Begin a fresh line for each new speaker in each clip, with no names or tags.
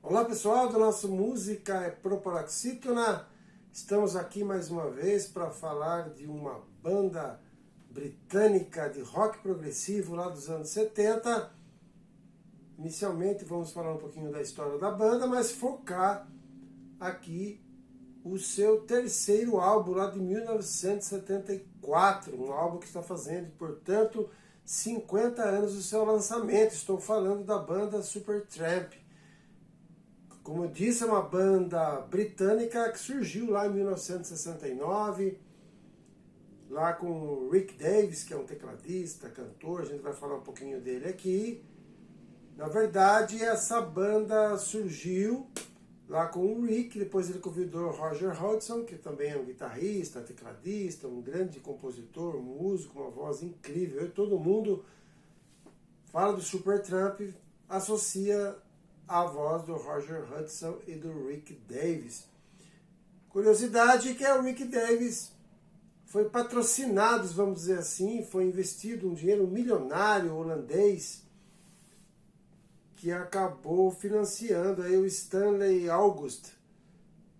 Olá pessoal do nosso Música é Proparoxítona. Estamos aqui mais uma vez para falar de uma banda britânica de rock progressivo lá dos anos 70. Inicialmente vamos falar um pouquinho da história da banda, mas focar aqui o seu terceiro álbum lá de 1974, um álbum que está fazendo, portanto, 50 anos do seu lançamento. Estou falando da banda Supertramp. Como eu disse, é uma banda britânica que surgiu lá em 1969, lá com o Rick Davies, que é um tecladista, cantor, a gente vai falar um pouquinho dele aqui. Na verdade, essa banda surgiu lá com o Rick, depois ele convidou o Roger Hodgson, que também é um guitarrista, tecladista, um grande compositor, músico, uma voz incrível. E todo mundo fala do Supertramp, associa a voz do Roger Hodgson e do Rick Davies. Curiosidade que o Rick Davies foi patrocinado, vamos dizer assim, foi investido um dinheiro milionário holandês que acabou financiando aí o Stanley August.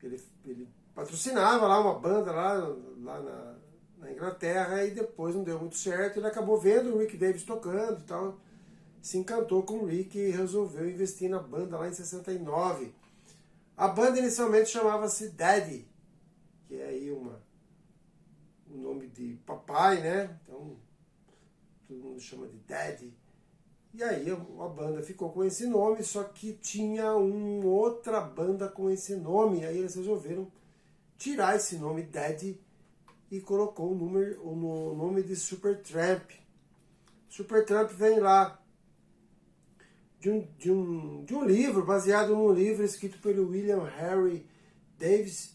Ele patrocinava lá uma banda lá na Inglaterra e depois não deu muito certo. Ele acabou vendo o Rick Davies tocando e tal, se encantou com o Rick e resolveu investir na banda lá em 69. A banda inicialmente chamava-se Daddy, que é aí um nome de papai, né? Então todo mundo chama de Daddy. E aí a banda ficou com esse nome, só que tinha outra banda com esse nome. Aí eles resolveram tirar esse nome Daddy e colocou o nome de Supertramp. Supertramp vem lá de um livro, baseado num livro escrito pelo William Henry Davies,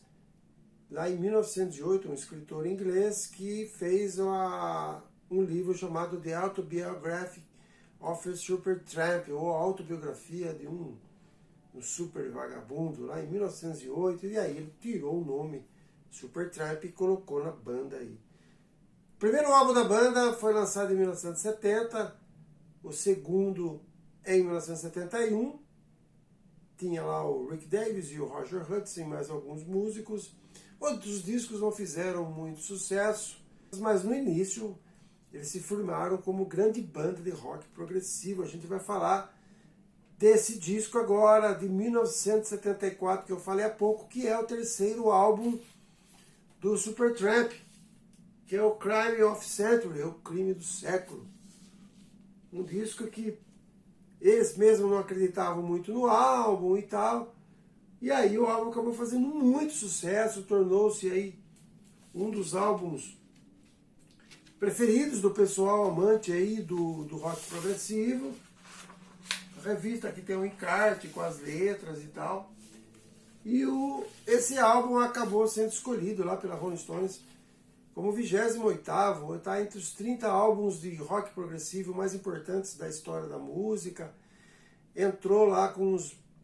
lá em 1908, um escritor inglês que fez um livro chamado The Autobiography of a Supertramp, ou a autobiografia de um super vagabundo, lá em 1908, e aí ele tirou o nome Supertramp e colocou na banda aí. O primeiro álbum da banda foi lançado em 1970, o segundo em 1971, tinha lá o Rick Davies e o Roger Hodgson, mais alguns músicos. Outros discos não fizeram muito sucesso, mas no início eles se formaram como grande banda de rock progressivo. A gente vai falar desse disco agora, de 1974, que eu falei há pouco, que é o terceiro álbum do Supertramp, que é o Crime of Century, o crime do século. Um disco que eles mesmos não acreditavam muito no álbum e tal. E aí o álbum acabou fazendo muito sucesso, tornou-se aí um dos álbuns preferidos do pessoal amante aí do rock progressivo. A revista aqui tem um encarte com as letras e tal. E esse álbum acabou sendo escolhido lá pela Rolling Stones como o 28º, está entre os 30 álbuns de rock progressivo mais importantes da história da música. Entrou lá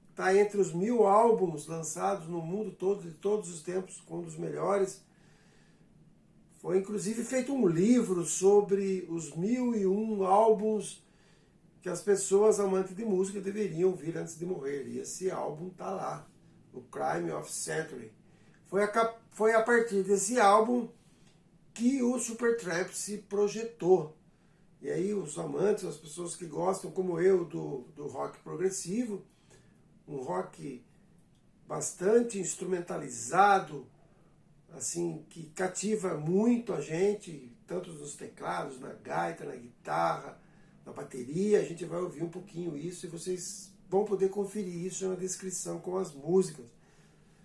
está entre os 1000 álbuns lançados no mundo todo, de todos os tempos, com um dos melhores. Foi inclusive feito um livro sobre os 1001 álbuns que as pessoas amantes de música deveriam ouvir antes de morrer. E esse álbum está lá, o Crime of Century. Foi a partir desse álbum que o Supertramp se projetou. E aí os amantes, as pessoas que gostam, como eu, do rock progressivo, um rock bastante instrumentalizado, assim, que cativa muito a gente, tanto nos teclados, na gaita, na guitarra, na bateria. A gente vai ouvir um pouquinho isso e vocês vão poder conferir isso na descrição com as músicas.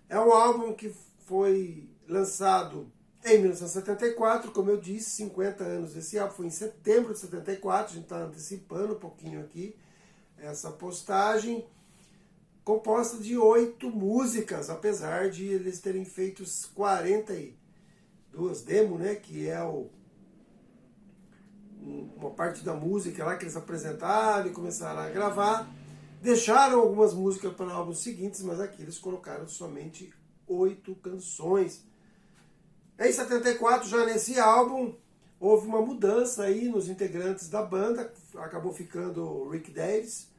É um álbum que foi lançado em 1974, como eu disse, 50 anos desse álbum, foi em setembro de 74, a gente está antecipando um pouquinho aqui essa postagem, composta de 8 músicas, apesar de eles terem feito 42 demos, né, que é uma parte da música lá que eles apresentaram e começaram a gravar. Deixaram algumas músicas para álbuns seguintes, mas aqui eles colocaram somente 8 canções. Em 74, já nesse álbum, houve uma mudança aí nos integrantes da banda. Acabou ficando o Rick Davies,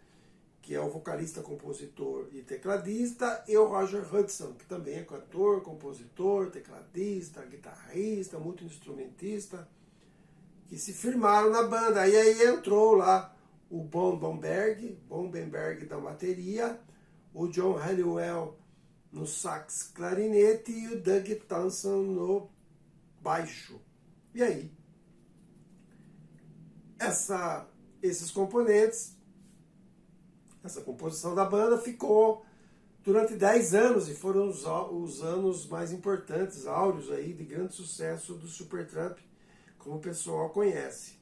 que é o vocalista, compositor e tecladista, e o Roger Hudson, que também é cantor, compositor, tecladista, guitarrista, multi-instrumentista, que se firmaram na banda. E aí entrou lá o Bon Bomberg da bateria, o John Halliwell no sax clarinete e o Doug Thompson no baixo. E aí, esses componentes, essa composição da banda ficou durante 10 anos e foram os anos mais importantes, áureos aí, de grande sucesso do Supertramp, como o pessoal conhece.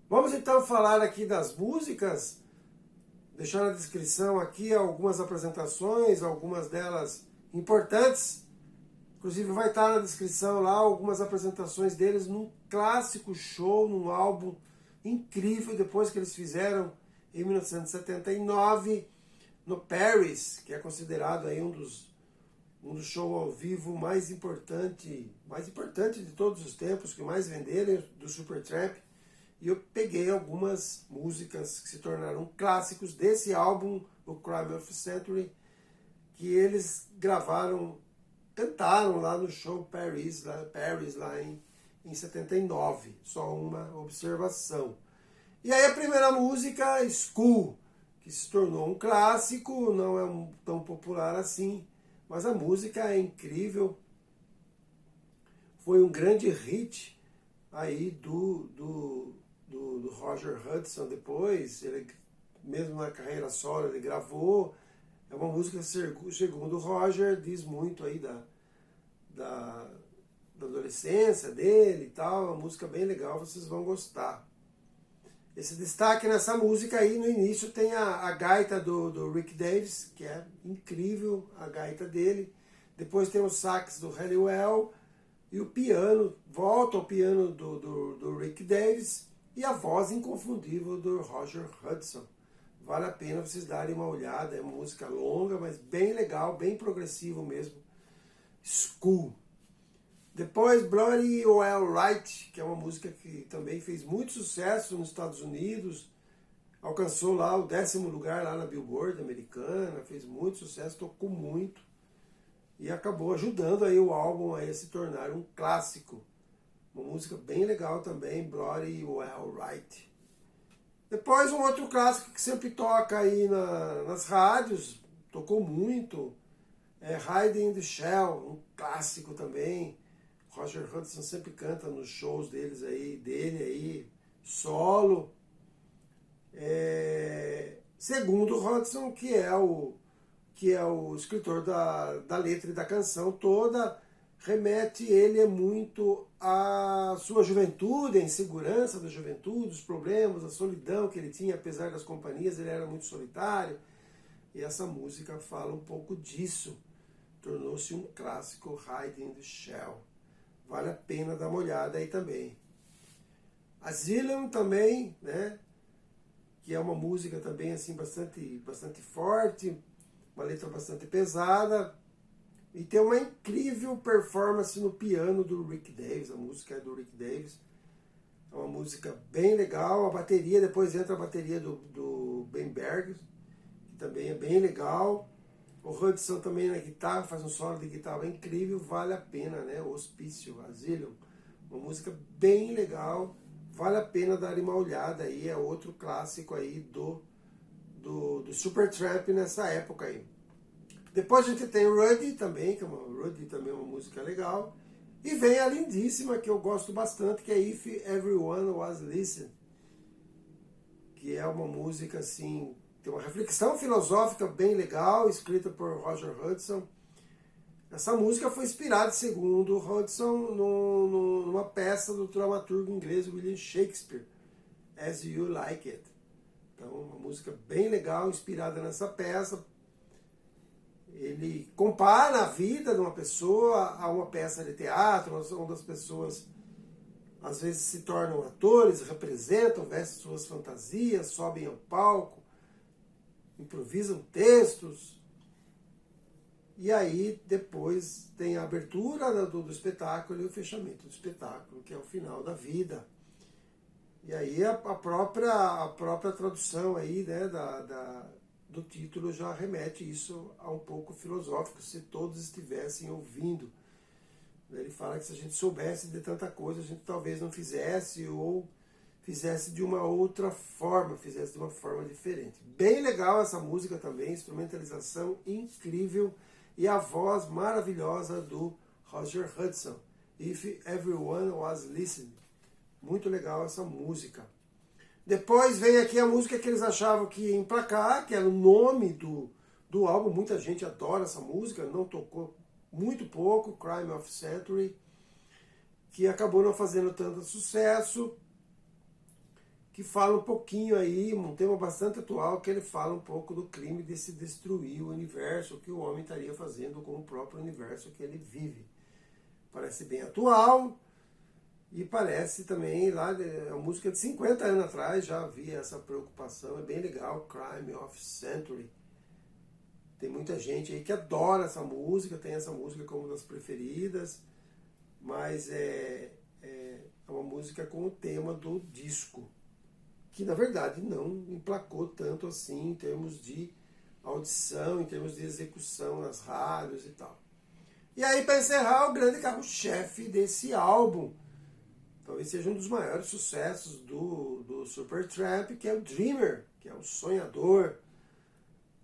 Vamos então falar aqui das músicas, deixar na descrição aqui algumas apresentações, algumas delas importantes. Inclusive vai estar na descrição lá algumas apresentações deles num clássico show, num álbum incrível, depois que eles fizeram em 1979, no Paris, que é considerado aí um dos shows ao vivo mais importante de todos os tempos, que mais venderam do Supertramp. E eu peguei algumas músicas que se tornaram clássicos desse álbum, o Crime of the Century, que eles cantaram lá no show Paris lá em 79. Só uma observação. E aí a primeira música, School, que se tornou um clássico, não é tão popular assim, mas a música é incrível. Foi um grande hit aí do Roger Hudson depois, ele mesmo na carreira solo ele gravou. É uma música, segundo o Roger, diz muito aí da adolescência dele e tal, uma música bem legal, vocês vão gostar. Esse destaque nessa música aí, no início tem a gaita do Rick Davis, que é incrível, a gaita dele. Depois tem o sax do Halliwell e o piano, volta ao piano do Rick Davis e a voz inconfundível do Roger Hudson. Vale a pena vocês darem uma olhada, é uma música longa, mas bem legal, bem progressivo mesmo. School. Depois Bloody Well Right, que é uma música que também fez muito sucesso nos Estados Unidos, alcançou lá o 10º lugar lá na Billboard americana, fez muito sucesso, tocou muito e acabou ajudando aí o álbum a se tornar um clássico. Uma música bem legal também, Bloody Well Right. Depois um outro clássico que sempre toca aí nas rádios, tocou muito, é Hiding in the Shell, um clássico também. Roger Hudson sempre canta nos shows dele aí, solo. Segundo Hudson, que é o escritor da letra e da canção toda, remete ele muito à sua juventude, à insegurança da juventude, os problemas, a solidão que ele tinha, apesar das companhias, ele era muito solitário. E essa música fala um pouco disso. Tornou-se um clássico, Hiding in the Shell. Vale a pena dar uma olhada aí também. Asylum também, né? Que é uma música também assim bastante forte, uma letra bastante pesada. E tem uma incrível performance no piano do Rick Davis. A música é do Rick Davis. É uma música bem legal. A bateria, depois entra a bateria do Ben Berg, que também é bem legal. O Hudson também na guitarra, faz um solo de guitarra incrível, vale a pena, né? Hospício, Asylum, uma música bem legal, vale a pena dar uma olhada aí, é outro clássico aí do Supertramp nessa época aí. Depois a gente tem Ruddy também, que é uma música legal, e vem a lindíssima, que eu gosto bastante, que é If Everyone Was Listening, que é uma música assim, tem uma reflexão filosófica bem legal, escrita por Roger Hudson. Essa música foi inspirada, segundo Hudson, numa peça do dramaturgo inglês William Shakespeare, As You Like It. Então, uma música bem legal, inspirada nessa peça. Ele compara a vida de uma pessoa a uma peça de teatro, onde as pessoas às vezes se tornam atores, representam, vestem suas fantasias, sobem ao palco, improvisam textos, e aí depois tem a abertura do espetáculo e o fechamento do espetáculo, que é o final da vida. E aí a própria tradução aí, né, do título já remete isso a um pouco filosófico, se todos estivessem ouvindo. Ele fala que se a gente soubesse de tanta coisa, a gente talvez não fizesse, ou fizesse de uma outra forma, fizesse de uma forma diferente. Bem legal essa música também, instrumentalização incrível e a voz maravilhosa do Roger Hudson. If Everyone Was Listening. Muito legal essa música. Depois vem aqui a música que eles achavam que ia emplacar, que era o nome do álbum. Muita gente adora essa música, não tocou muito pouco, Crime of Century, que acabou não fazendo tanto sucesso, que fala um pouquinho aí, um tema bastante atual, que ele fala um pouco do crime de se destruir o universo, o que o homem estaria fazendo com o próprio universo que ele vive. Parece bem atual, e parece também, lá, a música de 50 anos atrás, já havia essa preocupação, é bem legal, Crime of Century. Tem muita gente aí que adora essa música, tem essa música como uma das preferidas, mas é uma música com o tema do disco, que na verdade não emplacou tanto assim em termos de audição, em termos de execução nas rádios e tal. E aí, para encerrar, o grande carro-chefe desse álbum, talvez seja um dos maiores sucessos do Supertramp, que é o Dreamer, que é o Sonhador,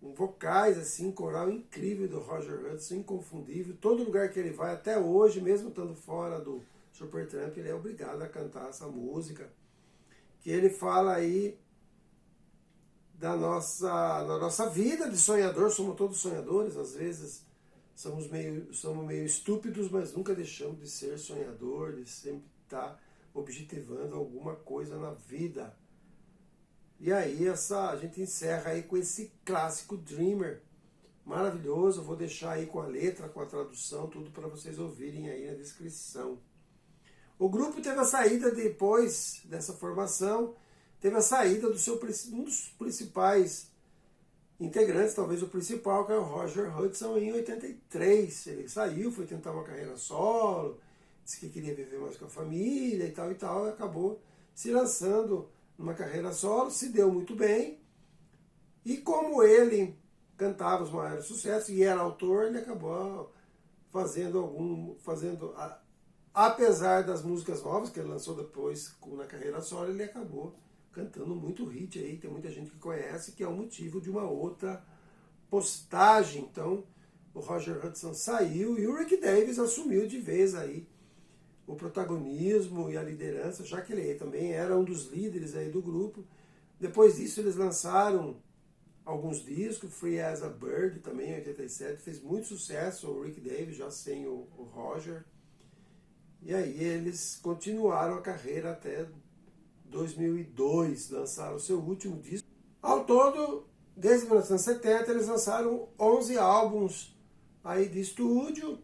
com vocais assim, coral incrível do Roger Hudson, inconfundível. Todo lugar que ele vai, até hoje, mesmo estando fora do Supertramp, ele é obrigado a cantar essa música, que ele fala aí da nossa vida de sonhador. Somos todos sonhadores, às vezes somos meio estúpidos, mas nunca deixamos de ser sonhador, de sempre estar objetivando alguma coisa na vida. E aí a gente encerra aí com esse clássico Dreamer, maravilhoso. Eu vou deixar aí com a letra, com a tradução, tudo para vocês ouvirem aí na descrição. O grupo teve a saída, depois dessa formação, teve a saída um dos principais integrantes, talvez o principal, que é o Roger Hudson, em 83. Ele saiu, foi tentar uma carreira solo, disse que queria viver mais com a família e tal, e acabou se lançando numa carreira solo, se deu muito bem, e como ele cantava os maiores sucessos e era autor, ele acabou apesar das músicas novas que ele lançou depois na carreira solo, ele acabou cantando muito hit aí, tem muita gente que conhece, que é o motivo de uma outra postagem. Então, o Roger Hudson saiu e o Rick Davies assumiu de vez aí o protagonismo e a liderança, já que ele também era um dos líderes aí do grupo. Depois disso, eles lançaram alguns discos, Free as a Bird, também em 87, fez muito sucesso, o Rick Davies, já sem o Roger. E aí eles continuaram a carreira até 2002, lançaram o seu último disco. Ao todo, desde 1970, eles lançaram 11 álbuns aí de estúdio,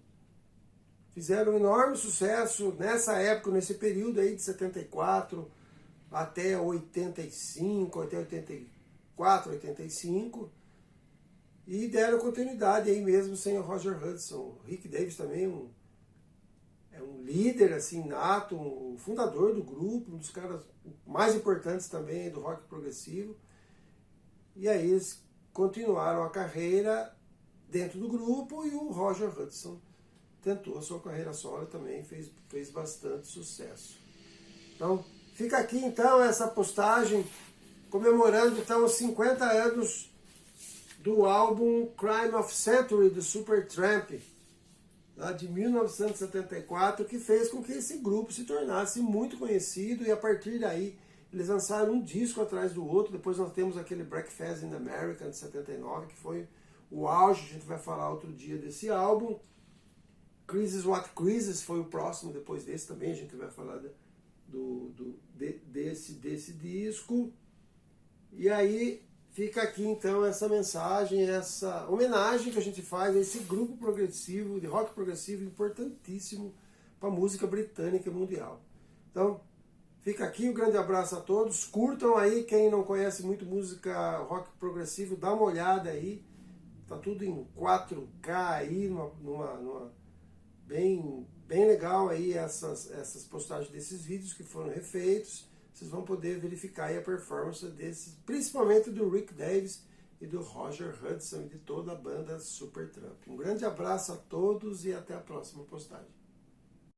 fizeram um enorme sucesso nessa época, nesse período aí de 74 até 85, até 84, 85, e deram continuidade aí mesmo sem o Roger Hudson. O Rick Davies também é um líder assim nato, um fundador do grupo, um dos caras mais importantes também do rock progressivo. E aí eles continuaram a carreira dentro do grupo, e o Roger Hudson tentou a sua carreira solo também, fez bastante sucesso. Então, fica aqui então essa postagem comemorando então os 50 anos do álbum Crime of Century do Supertramp, lá de 1974, que fez com que esse grupo se tornasse muito conhecido, e a partir daí eles lançaram um disco atrás do outro. Depois nós temos aquele Breakfast in America de 79, que foi o auge, a gente vai falar outro dia desse álbum. Crisis What Crisis foi o próximo, depois desse também a gente vai falar desse disco. E aí fica aqui então essa mensagem, essa homenagem que a gente faz a esse grupo progressivo, de rock progressivo, importantíssimo para a música britânica e mundial. Então, fica aqui, um grande abraço a todos. Curtam aí, quem não conhece muito música rock progressivo, dá uma olhada aí. Tá tudo em 4K aí, bem legal aí essas postagens desses vídeos que foram refeitos. Vocês vão poder verificar aí a performance desses, principalmente do Rick Davies e do Roger Hudson e de toda a banda Supertramp. Um grande abraço a todos e até a próxima postagem.